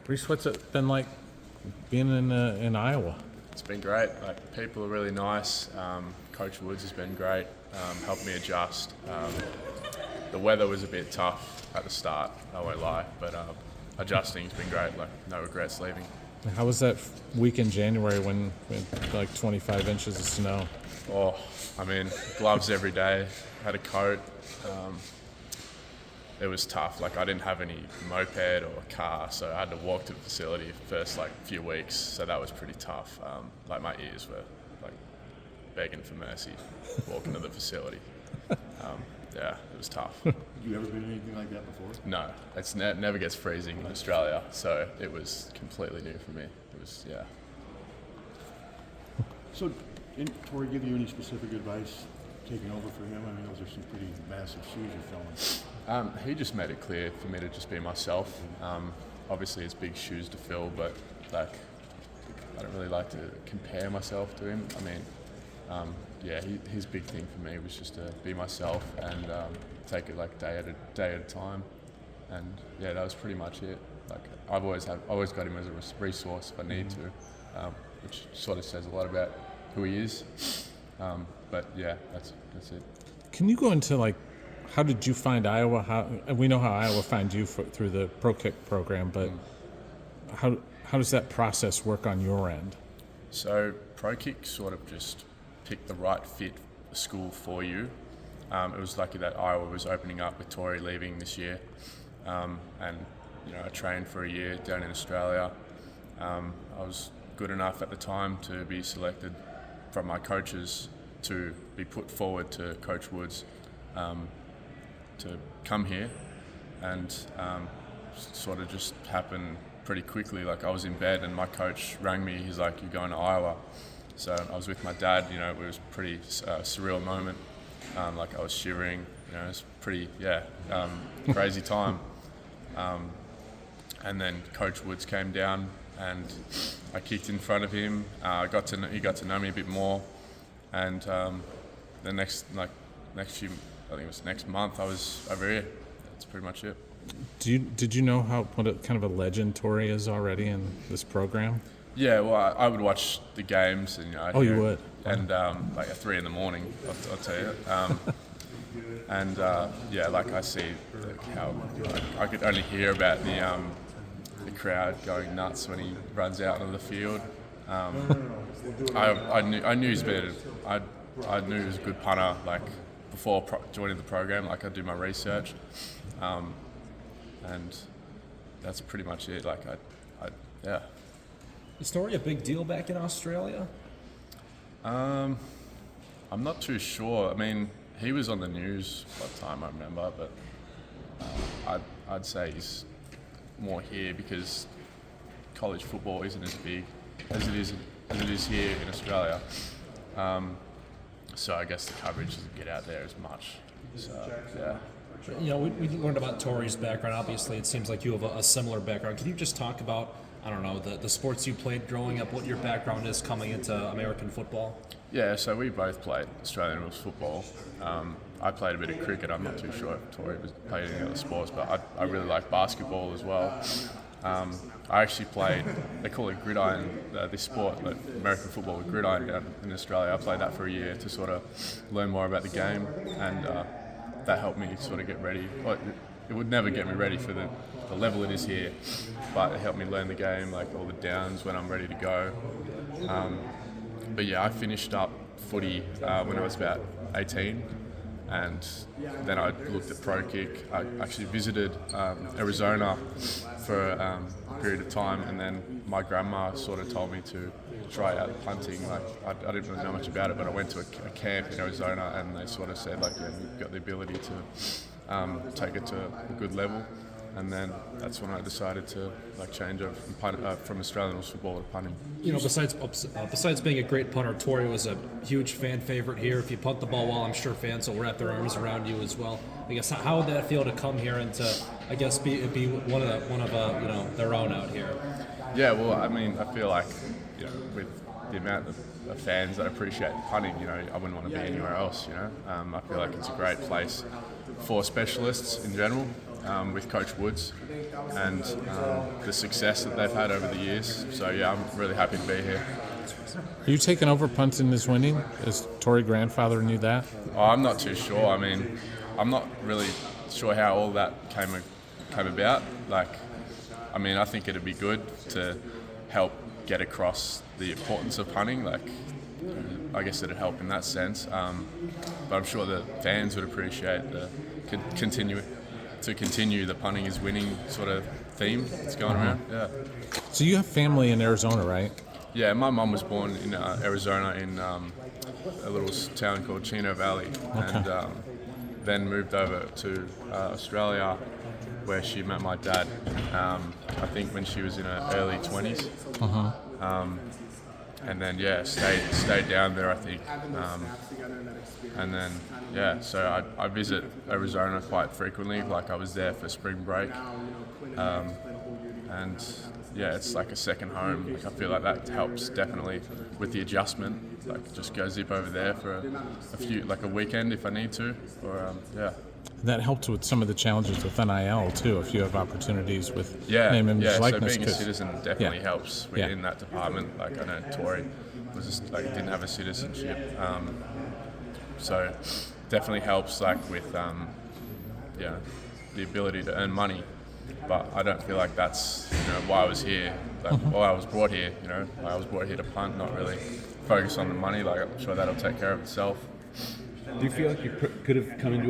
Rhys, what's it been like being in Iowa? It's been great. Like, people are really nice. Coach Woods has been great, helped me adjust. The weather was a bit tough at the start, I won't lie, but adjusting's been great. Like, no regrets leaving. How was that week in January when we had like 25 inches of snow? Oh, I mean, gloves every day, had a coat. It was tough. Like, I didn't have any moped or car, so I had to walk to the facility for the first few weeks. So that was pretty tough. Like, my ears were like begging for mercy walking to the facility. Yeah, it was tough. Have you ever been in anything like that before? No, it never gets freezing in Australia, so it was completely new for me. It was, yeah. So, did Tori give you any specific advice taking over for him? I mean, those are some pretty massive shoes you're filling. He just made it clear for me to just be myself. Obviously, it's big shoes to fill, but like, I don't really like to compare myself to him. I mean, yeah, his big thing for me was just to be myself and take it like day at a time. And yeah, that was pretty much it. Like, I've always got him as a resource if I need to, which sort of says a lot about who he is. But yeah, that's it. Can you go into like, how did you find Iowa? We know how Iowa found you through the Pro Kick program, but how does that process work on your end? So Pro Kick sort of just picked the right fit school for you. It was lucky that Iowa was opening up with Tori leaving this year, and I trained for a year down in Australia. I was good enough at the time to be selected from my coaches to be put forward to Coach Woods to come here, and sort of just happened pretty quickly. Like, I was in bed and my coach rang me. He's like, "You're going to Iowa." So I was with my dad. It was a pretty surreal moment. Like, I was shivering. It was pretty crazy time. And then Coach Woods came down and I kicked in front of him. He got to know me a bit more. And the next few, I think it was next month, I was over here. That's pretty much it. Did you know what kind of a legend Tori is already in this program? Yeah, well, I would watch the games, and you would, and like at 3 a.m, I'll tell you. Like, I see how I could only hear about the crowd going nuts when he runs out onto the field. I knew he was better. I knew he was a good punter. Like, before joining the program, like, I do my research, and that's pretty much it. Like, yeah. Is Tori a big deal back in Australia? I'm not too sure. I mean, he was on the news one time, I remember, but I'd say he's more here because college football isn't as big as it is here in Australia. So I guess the coverage doesn't get out there as much. So, yeah. We learned about Tori's background. Obviously, it seems like you have a similar background. Can you just talk about, I don't know, the sports you played growing up, what your background is coming into American football? Yeah, so we both played Australian rules football. I played a bit of cricket. I'm not too sure if Tori played any other sports, but I really like basketball as well. I actually played, they call it gridiron, this sport, like American football with gridiron down in Australia. I played that for a year to sort of learn more about the game, and that helped me sort of get ready. Well, it would never get me ready for the level it is here, but it helped me learn the game, like all the downs when I'm ready to go. But yeah, I finished up footy when I was about 18, and then I looked at Pro Kick. I actually visited Arizona for a period of time, and then my grandma sort of told me to try out punting. Like, I didn't really know much about it, but I went to a camp in Arizona, and they sort of said, like, yeah, you've got the ability to take it to a good level. And then that's when I decided to change over from Australian rules football to punting. Besides being a great punter, Tori was a huge fan favorite here. If you punt the ball well, I'm sure fans will wrap their arms around you as well. I guess how would that feel to come here and to, I guess, be one of their own out here? Yeah, well, I mean, I feel like with the amount of fans that appreciate punting, I wouldn't want to be anywhere else. I feel like it's a great place for specialists in general. with Coach Woods and the success that they've had over the years. So yeah, I'm really happy to be here. Are you taking over punting is winning? Is Tory grandfather knew that? Oh, I'm not too sure. I mean, I'm not really sure how all that came about. Like, I mean, I think it'd be good to help get across the importance of punting. Like, I guess it'd help in that sense. But I'm sure the fans would appreciate the continue the punting is winning sort of theme that's going around. Yeah. So you have family in Arizona, right? Yeah, my mum was born in Arizona in a little town called Chino Valley, and then moved over to Australia, where she met my dad. I think when she was in her early 20s, and then stayed down there. I think, and then so I visit Arizona quite frequently. Like I was there for spring break, and yeah, it's like a second home. Like I feel like that helps definitely with the adjustment. Like just go zip over there for a weekend if I need to, or That helps with some of the challenges with NIL too. If you have opportunities with name, image, so likeness. being a citizen definitely helps Yeah. in that department. Like I know Tory was just like didn't have a citizenship, so definitely helps like with the ability to earn money. But I don't feel like that's why I was here. Like, why I was brought here. I was brought here to punt, not really focus on the money. Like I'm sure that'll take care of itself. Do you feel like you could have come into